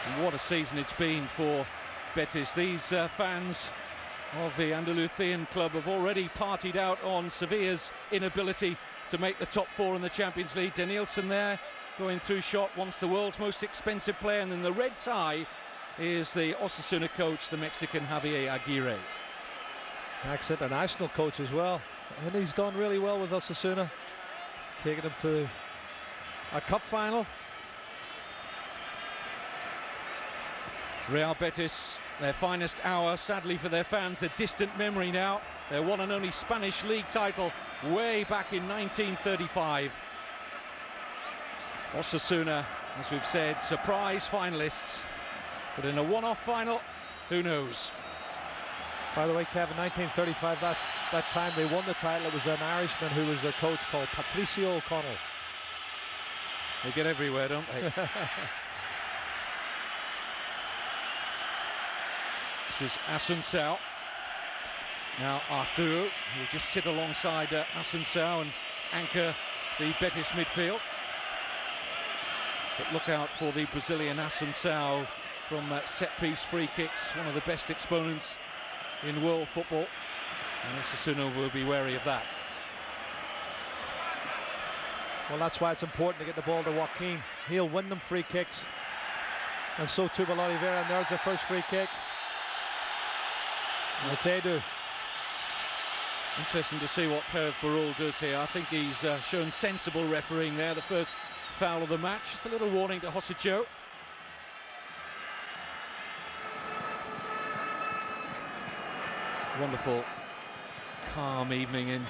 And what a season it's been for Betis. These fans of the Andalusian club have already partied out on Sevilla's inability to make the top four in the Champions League. Danielson there going through shot, once the world's most expensive player, and then the red tie is the Ossasuna coach, the Mexican Javier Aguirre. Ex-international coach as well, and he's done really well with Ossasuna, taking them to a cup final. Real Betis, their finest hour, sadly for their fans, a distant memory now. Their one and only Spanish league title way back in 1935. Ossasuna, as we've said, surprise finalists, but in a one-off final, who knows? By the way, Kevin, 1935, that time they won the title, it was an Irishman who was their coach called Patricio O'Connell. They get everywhere, don't they? This is Asuncao. Now Arthur will just sit alongside Asuncao and anchor the Betis midfield. But look out for the Brazilian Asuncao from set-piece free kicks, one of the best exponents in world football. And Ossasuna will be wary of that. Well, that's why it's important to get the ball to Joaquin. He'll win them free kicks. And so too will Oliveira, and there's the first free kick. And it's Edu. Interesting to see what Perth Barul does here. I think he's shown sensible refereeing there. The first foul of the match. Just a little warning to Ossasuna. Wonderful, calm evening in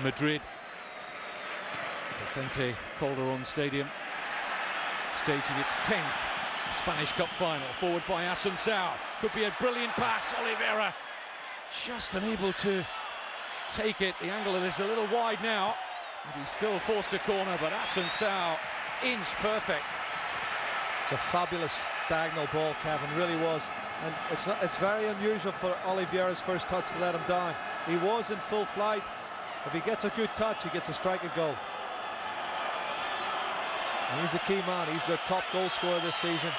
Madrid. Vicente Calderón Stadium, staging its 10th Spanish Cup final. Forward by Asuncao. Could be a brilliant pass. Oliveira just unable to take it. The angle is a little wide now, but he's still forced a corner, but Asuncao, inch perfect. It's a fabulous diagonal ball, Kevin, really was. And it's very unusual for Oliveira's first touch to let him down. He was in full flight. If he gets a good touch, he gets a striker goal. And he's a key man. He's their top goal scorer this season.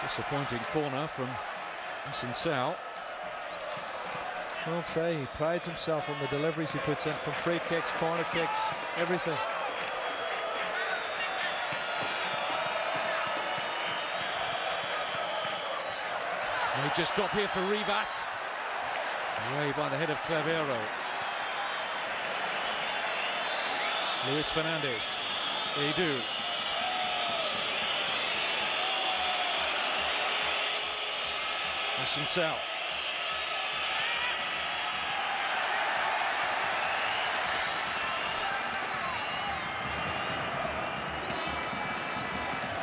Disappointing corner from Asuncao. I'll say he prides himself on the deliveries he puts in, from free kicks, corner kicks, everything. May just drop here for Rivas. Away by the head of Clavero. Luis Fernandez. Edu. Asuncao.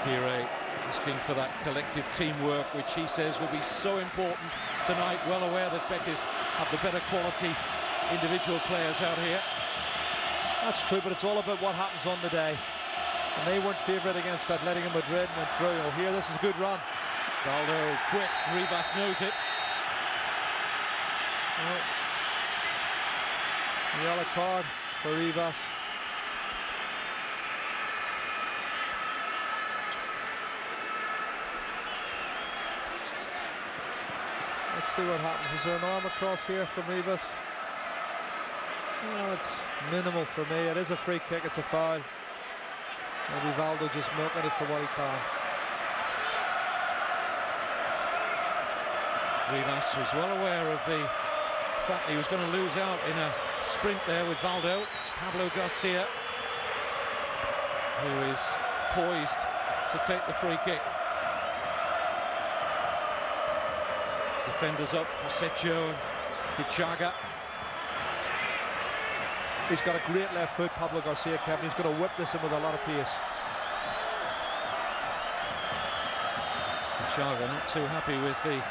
Aguirre asking for that collective teamwork, which he says will be so important tonight, well aware that Betis have the better quality individual players out here. That's true, but it's all about what happens on the day. And they weren't favourite against Atletico Madrid and went through. Oh, here, this is a good run. Baldo quick, Rivas knows it. Oh. Yellow card for Rivas. Let's see what happens. Is there an arm across here from Rivas? Well, it's minimal for me. It is a free kick, it's a foul. Maybe Valdo just milking it for what he can. Rivas was well aware of the fact he was going to lose out in a sprint there with Valdo. It's Pablo Garcia who is poised to take the free kick. Defenders up, Josecho and Kuchaga. He's got a great left foot, Pablo Garcia, Kevin. He's going to whip this in with a lot of pace. Kuchaga not too happy with the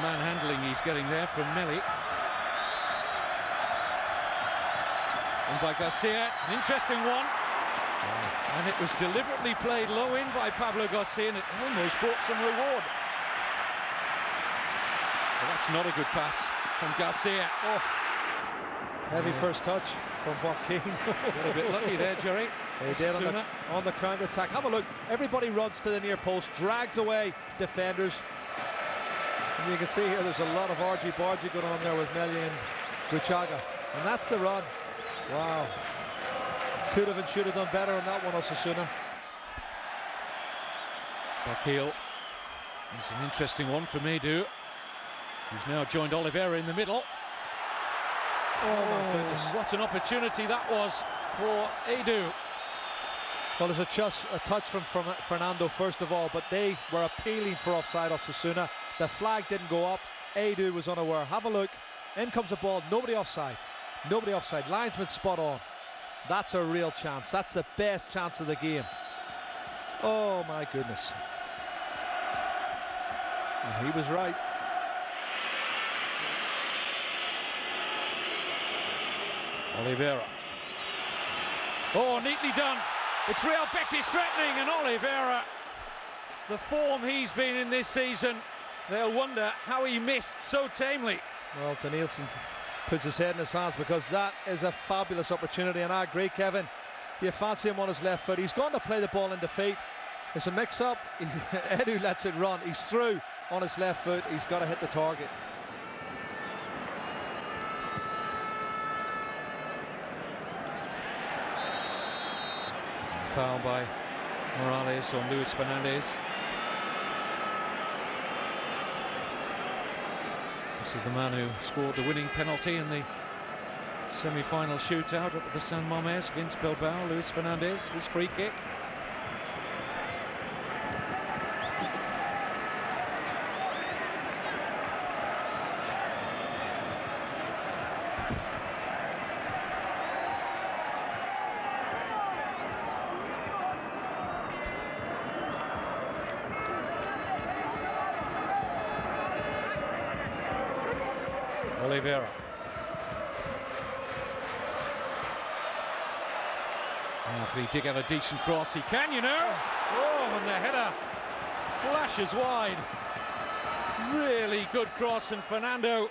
manhandling he's getting there from Melli. And by Garcia, it's an interesting one. Wow. And it was deliberately played low in by Pablo Garcia, and it almost brought some reward. Well, that's not a good pass from Garcia. Oh. Heavy first touch from Joaquin. Got a bit lucky there, Jerry. He did on the counter-attack. Have a look. Everybody runs to the near post, drags away defenders. And you can see here there's a lot of argy-bargy going on there with Meli and Gruchaga. And that's the run. Wow. Could have and should have done better on that one, Ossasuna. Backheel. It's an interesting one for Edu, who's now joined Oliveira in the middle. Oh my goodness. What an opportunity that was for Edu. Well, there's a touch from Fernando first of all, but they were appealing for offside, Ossasuna. The flag didn't go up. Edu was unaware. Have a look. In comes the ball. Nobody offside. Nobody offside. Linesman spot on. That's a real chance. That's the best chance of the game. Oh my goodness. And he was right. Oliveira. Oh, neatly done. It's Real Betis threatening, and Oliveira, the form he's been in this season, they'll wonder how he missed so tamely. Well, Danielson puts his head in his hands because that is a fabulous opportunity, and I agree, Kevin. You fancy him on his left foot. He's going to play the ball into feet. There's a mix-up. Edu lets it run. He's through on his left foot. He's got to hit the target. Foul by Morales on Luis Fernandez. This is the man who scored the winning penalty in the semi-final shootout up at the San Mamés against Bilbao. Luis Fernandez, his free kick. Oliveira. Oh, can he dig out a decent cross? He can, you know. Oh, and the header flashes wide. Really good cross, and Fernando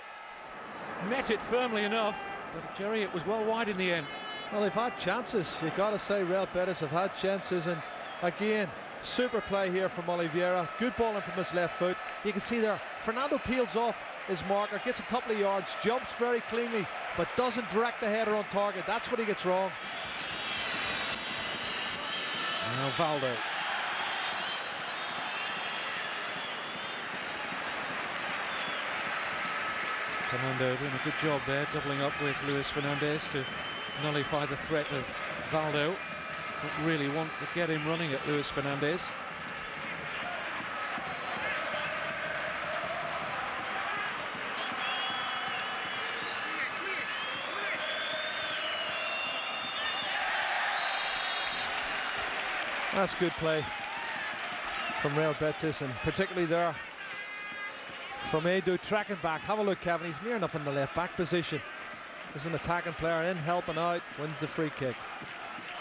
met it firmly enough. But Jerry, it was well wide in the end. Well, they've had chances. You've got to say Real Betis have had chances, and again, super play here from Oliveira. Good ball in from his left foot. You can see there, Fernando peels off his marker, gets a couple of yards, jumps very cleanly, but doesn't direct the header on target. That's what he gets wrong. Now Valdo. Fernando doing a good job there, doubling up with Luis Fernandez to nullify the threat of Valdo. Don't really want to get him running at Luis Fernandez. That's good play from Real Betis, and particularly there from Edu tracking back. Have a look, Kevin. He's near enough in the left back position. This is an attacking player in, helping out, wins the free kick,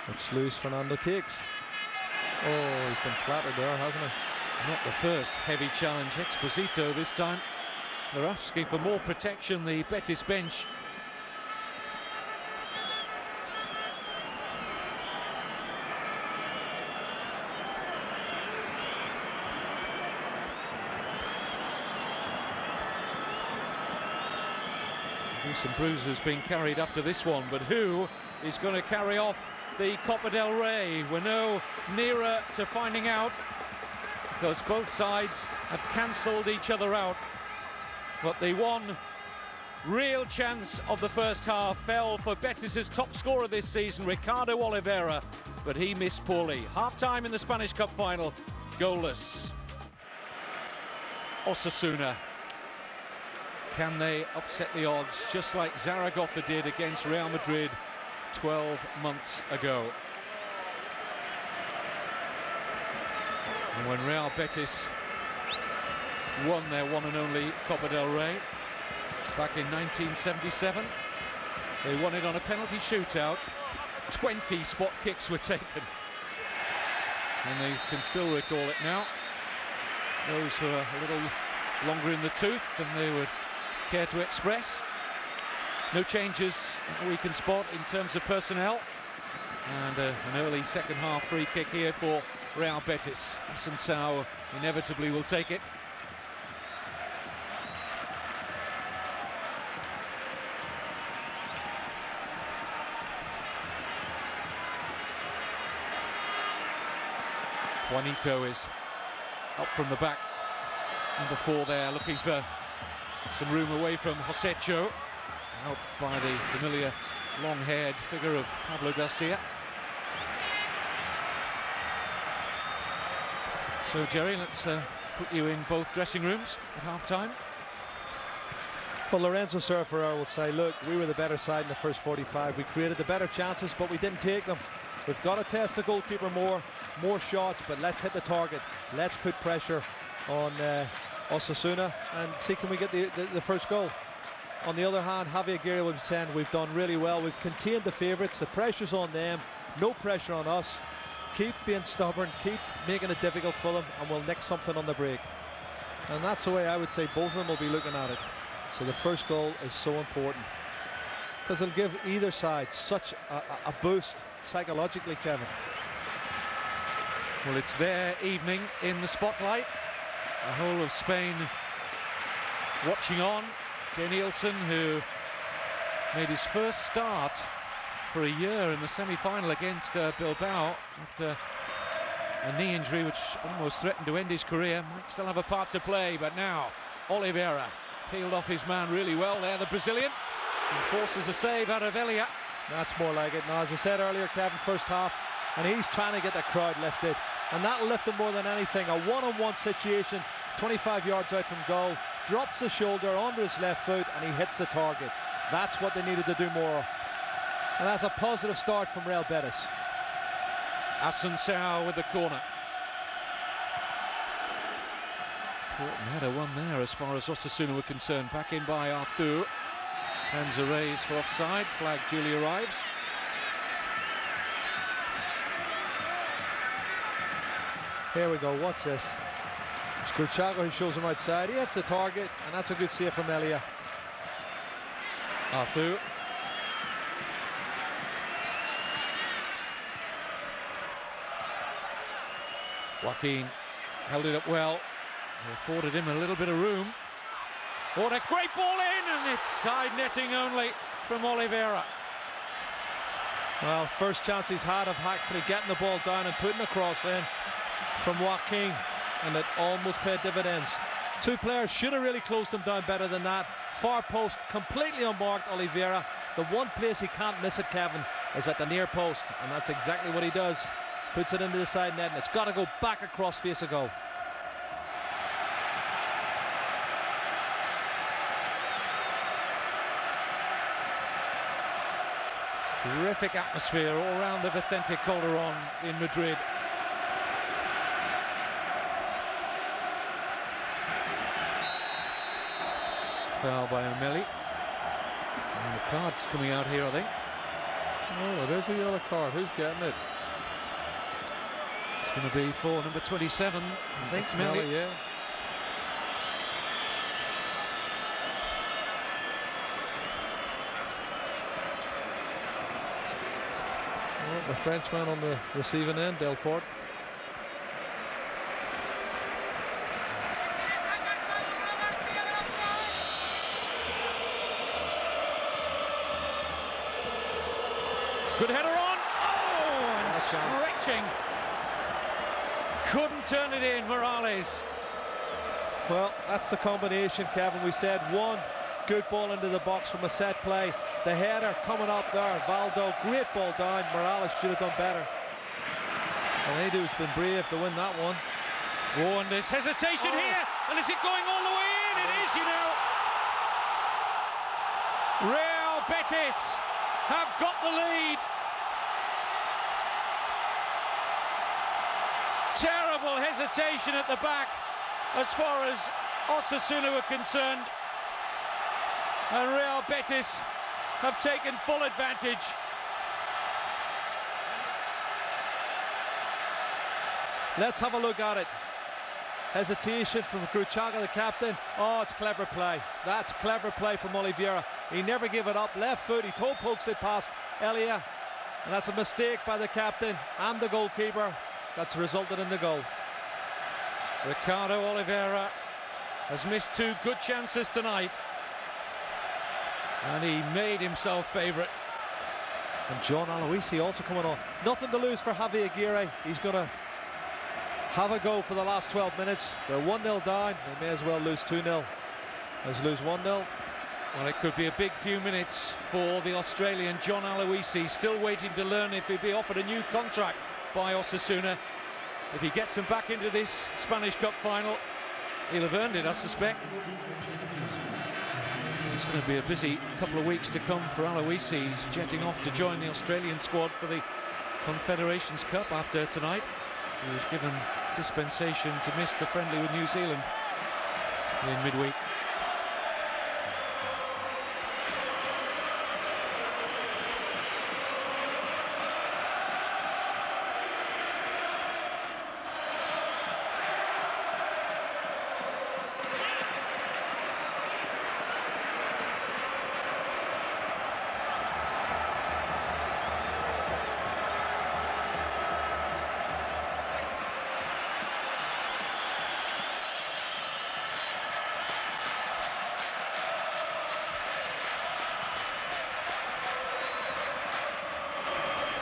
which Luis Fernando takes. Oh, he's been clattered there, hasn't he? Not the first heavy challenge. Exposito this time. They're asking for more protection, the Betis bench. Some bruises being carried after this one, but who is going to carry off the Copa del Rey? We're no nearer to finding out, because both sides have cancelled each other out. But the one real chance of the first half fell for Betis' top scorer this season, Ricardo Oliveira, but he missed poorly. Half-time in the Spanish Cup final, goalless. Ossasuna. Can they upset the odds just like Zaragoza did against Real Madrid 12 months ago? And when Real Betis won their one and only Copa del Rey back in 1977, they won it on a penalty shootout. 20 spot kicks were taken. And they can still recall it now. Those who are a little longer in the tooth than they would care to express. No changes we can spot in terms of personnel. And an early second half free kick here for Real Betis. Ossasuna inevitably will take it. Juanito is up from the back. Number 4 there, looking for some room away from Josecho. Out by the familiar long-haired figure of Pablo Garcia. So, Jerry, let's put you in both dressing rooms at half-time. Well, Lorenzo Serra will say, look, we were the better side in the first 45. We created the better chances, but we didn't take them. We've got to test the goalkeeper more shots, but let's hit the target. Let's put pressure on Ossasuna and see can we get the first goal. On the other hand, Javier Aguirre will be saying we've done really well. We've contained the favourites. The pressure's on them. No pressure on us. Keep being stubborn. Keep making it difficult for them, and we'll nick something on the break. And that's the way I would say both of them will be looking at it. So the first goal is so important because it'll give either side such a boost psychologically, Kevin. Well, it's their evening in the spotlight. The whole of Spain watching on. Danielson, who made his first start for a year in the semi-final against Bilbao after a knee injury which almost threatened to end his career, might still have a part to play, but now Oliveira peeled off his man really well there, the Brazilian, and forces a save out of Elia. That's more like it. Now, as I said earlier, Kevin, first half, and he's trying to get the crowd lifted, and that'll lift him more than anything. A one-on-one situation, 25 yards out from goal, drops the shoulder onto his left foot, and he hits the target. That's what they needed to do more of. And that's a positive start from Real Betis. Ossasuna with the corner. Important header one there as far as Ossasuna were concerned. Back in by Arthur. Hands are raised for offside. Flag duly arrives. Here we go. What's this? It's Gruchago who shows him outside. He hits the target, and that's a good save from Elia. Arthur. Joaquin held it up well. They afforded him a little bit of room. What a great ball in, and it's side netting only from Oliveira. Well, first chance he's had of actually getting the ball down and putting a cross in from Joaquin, and it almost paid dividends. Two players should have really closed him down better than that. Far post, completely unmarked Oliveira. The one place he can't miss it, Kevin, is at the near post, and that's exactly what he does. Puts it into the side net, and it's got to go back across face of goal. Terrific atmosphere all around the Vicente Calderon in Madrid. Foul by O'Malley. And the card's coming out here, I think. Oh, it is a yellow card. Who's getting it? It's going to be for number 27. I think O'Malley, yeah. Well, the Frenchman on the receiving end, Delport. Good header on. Oh, and stretching. Couldn't turn it in, Morales. Well, that's the combination, Kevin. We said one good ball into the box from a set play. The header coming up there. Valdo, great ball down. Morales should have done better. Well, Edu's been brave to win that one. Oh, and there's hesitation here. And is it going all the way in? It is, you know. Real Betis have got the lead. Terrible hesitation at the back as far as Ossasuna were concerned. And Real Betis have taken full advantage. Let's have a look at it. hesitation from Gruchaga, the captain. Oh, it's clever play. That's clever play from Oliveira. He never gave it up. Left foot, he toe pokes it past Elia. And that's a mistake by the captain and the goalkeeper. That's resulted in the goal. Ricardo Oliveira has missed 2 good chances tonight. And he made himself favourite. And John Aloisi also coming on. Nothing to lose for Javi Aguirre. He's going to have a go for the last 12 minutes. They're 1-0 down. They may as well lose 2-0 as lose 1-0. Well, it could be a big few minutes for the Australian John Aloisi, still waiting to learn if he'd be offered a new contract by Ossasuna. If he gets them back into this Spanish Cup final, he'll have earned it, I suspect. It's going to be a busy couple of weeks to come for Aloisi. He's jetting off to join the Australian squad for the Confederations Cup after tonight. He was given dispensation to miss the friendly with New Zealand in midweek.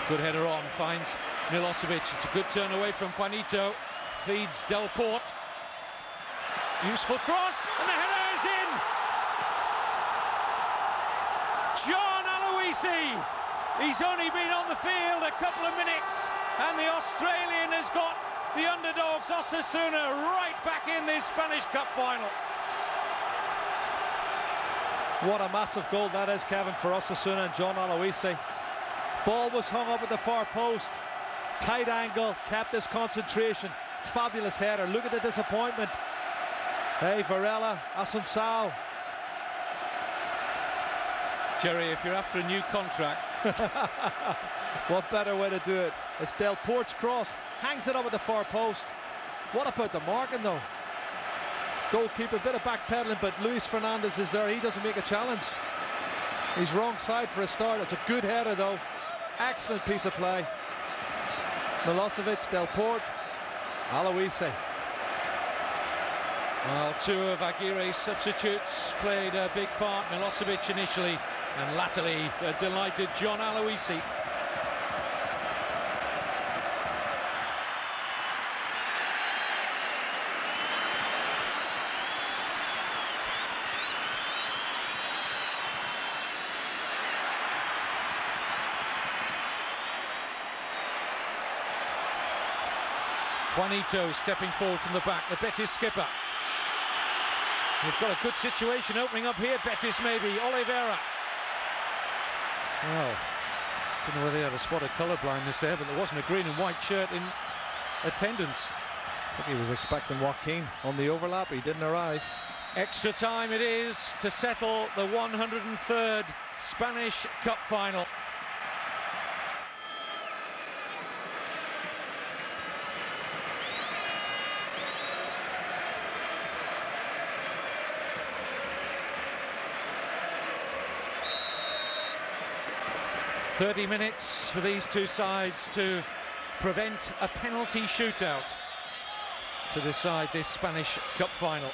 Good header on, finds Milosevic. It's a good turn away from Juanito. Feeds Delport. Useful cross, and the header is in! John Aloisi! He's only been on the field a couple of minutes, and the Australian has got the underdogs Ossasuna right back in this Spanish Cup final. What a massive goal that is, Kevin, for Ossasuna and John Aloisi. Ball was hung up at the far post. Tight angle, kept his concentration. Fabulous header. Look at the disappointment. Hey, Varela, Asuncao. Jerry, if you're after a new contract... What better way to do it? It's Delport's cross. Hangs it up at the far post. What about the marking, though? Goalkeeper, bit of backpedaling, but Luis Fernandez is there. He doesn't make a challenge. He's wrong side for a start. It's a good header, though. Excellent piece of play. Milosevic, Delport, Aloisi. Well, 2 of Aguirre's substitutes played a big part. Milosevic initially, and latterly a delighted John Aloisi. Juanito stepping forward from the back, the Betis skipper. They've got a good situation opening up here, Betis maybe. Oliveira. Well, don't know whether they had a spot of colour blindness there, but there wasn't a green and white shirt in attendance. I think he was expecting Joaquin on the overlap. He didn't arrive. Extra time it is to settle the 103rd Spanish Cup final. "30 minutes for these two sides to prevent a penalty shootout to decide this Spanish Cup final."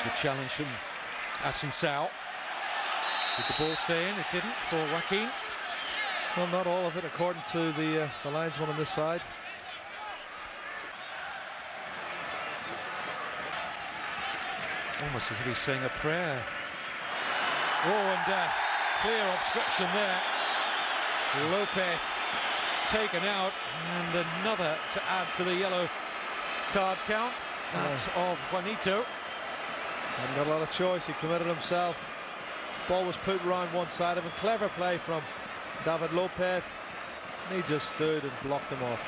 Good challenge from Asuncao. Did the ball stay in? It didn't for Joaquin. Well, not all of it, according to the linesman on this side. Almost as if he's saying a prayer. Oh, and clear obstruction there. Lopez taken out, and another to add to the yellow card count. That of Juanito. Hadn't got a lot of choice. He committed himself. Ball was put around one side of him. Clever play from David Lopez. And he just stood and blocked him off.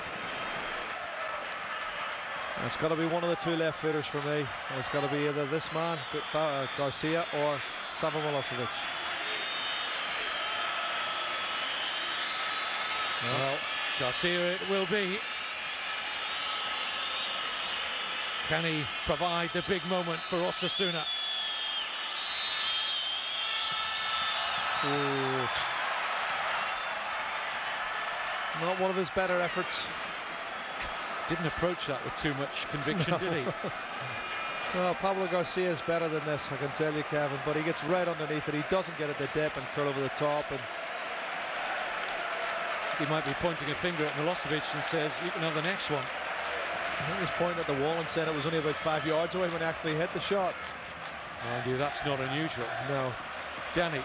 And it's got to be one of the 2 left footers for me. And it's got to be either this man, Garcia, or Sava Milosevic. Garcia it will be. Can he provide the big moment for Ossasuna? Ooh. Not one of his better efforts. Didn't approach that with too much conviction, did he? Well, Pablo Garcia is better than this, I can tell you, Kevin, but he gets right underneath it. He doesn't get it the dip and curl over the top. And he might be pointing a finger at Milosevic and says, you can have the next one. I think he's pointing at the wall and saying it was only about 5 yards away when he actually hit the shot. Mind you, that's not unusual. No. Danny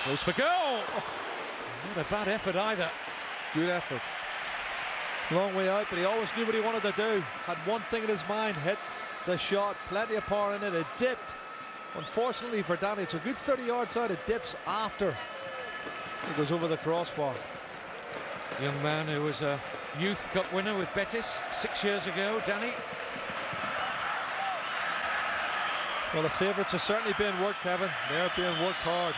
goes for goal. Not a bad effort either. Good effort. Long way out, but he always knew what he wanted to do. Had one thing in his mind, hit the shot, plenty of power in it, it dipped. Unfortunately for Danny, it's a good 30 yards out, it dips after it goes over the crossbar. Young man who was a Youth Cup winner with Betis 6 years ago, Danny. Well, the favourites are certainly being worked, Kevin. They're being worked hard.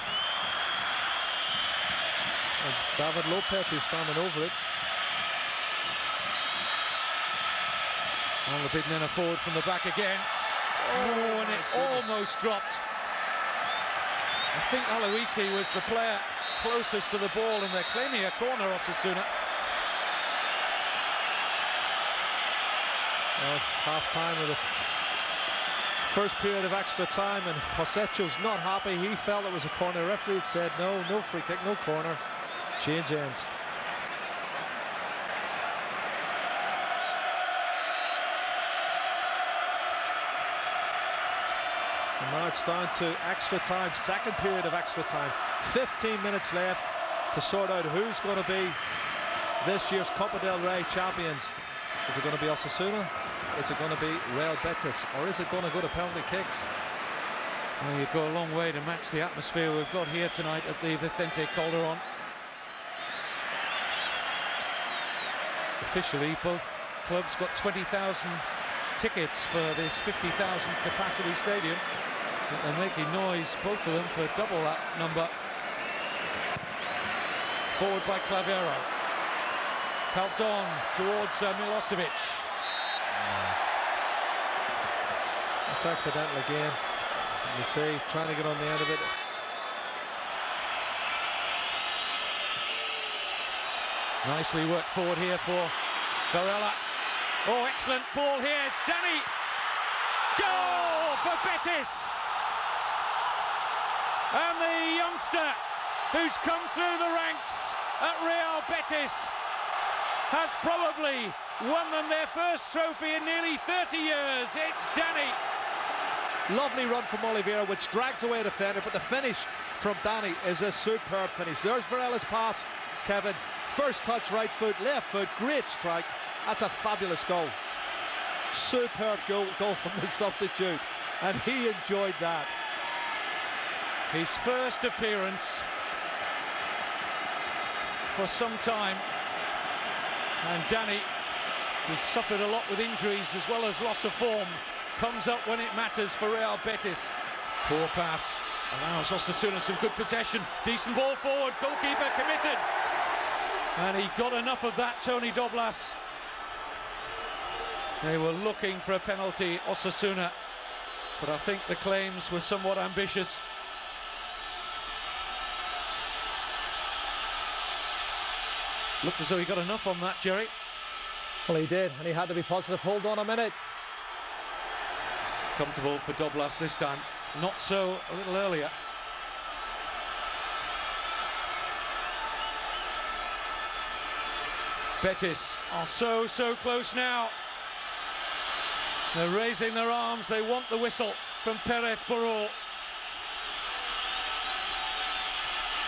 And it's David Lopez who's standing over it. And the big men are forward from the back again. Oh, and it almost dropped. I think Aloisi was the player closest to the ball, and they're claiming a corner, Ossasuna. Well, it's half-time of the first period of extra time, and Josecho's not happy. He felt it was a corner. Referee had said no, no free kick, no corner. Change ends. And now it's down to extra time, second period of extra time. 15 minutes left to sort out who's going to be this year's Copa del Rey champions. Is it going to be Ossasuna? Is it going to be Real Betis? Or is it going to go to penalty kicks? Well, you go a long way to match the atmosphere we've got here tonight at the Vicente Calderon. Officially, both clubs got 20,000 tickets for this 50,000 capacity stadium. But they're making noise, both of them, for double that number. Forward by Clavero. Helped on towards Milosevic. It's accidental again. You see, trying to get on the end of it. Nicely worked forward here for Barella. Oh, excellent ball here. It's Danny. Goal for Betis. And the youngster who's come through the ranks at Real Betis has probably won them their first trophy in nearly 30 years. It's Danny. Lovely run from Oliveira, which drags away a defender, but the finish from Danny is a superb finish. There's Varella's pass, Kevin. First touch, right foot, left foot, great strike. That's a fabulous goal. Superb goal from the substitute, and he enjoyed that. His first appearance for some time, and Danny, who's suffered a lot with injuries as well as loss of form, comes up when it matters for Real Betis. Poor pass allows Ossasuna some good possession. Decent ball forward, goalkeeper committed. And he got enough of that, Tony Doblas. They were looking for a penalty, Ossasuna, but I think the claims were somewhat ambitious. Looked as though he got enough on that, Jerry. Well, he did, and he had to be positive. Hold on a minute. Comfortable for Doblas this time. Not so a little earlier. Betis are so close now. They're raising their arms. They want the whistle from Perez Burul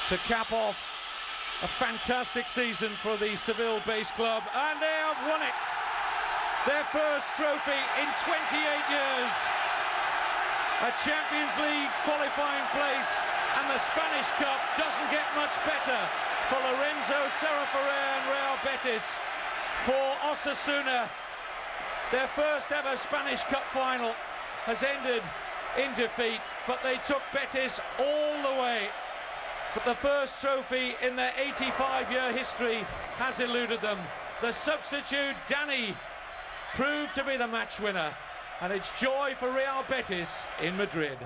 to cap off a fantastic season for the Seville-based club, and they have won it. Their first trophy in 28 years. A Champions League qualifying place, and the Spanish Cup doesn't get much better for Lorenzo Serraferrer and Real Betis. For Ossasuna, their first ever Spanish Cup final has ended in defeat, but they took Betis all the way. But the first trophy in their 85-year history has eluded them. The substitute, Danny, proved to be the match winner. And it's joy for Real Betis in Madrid.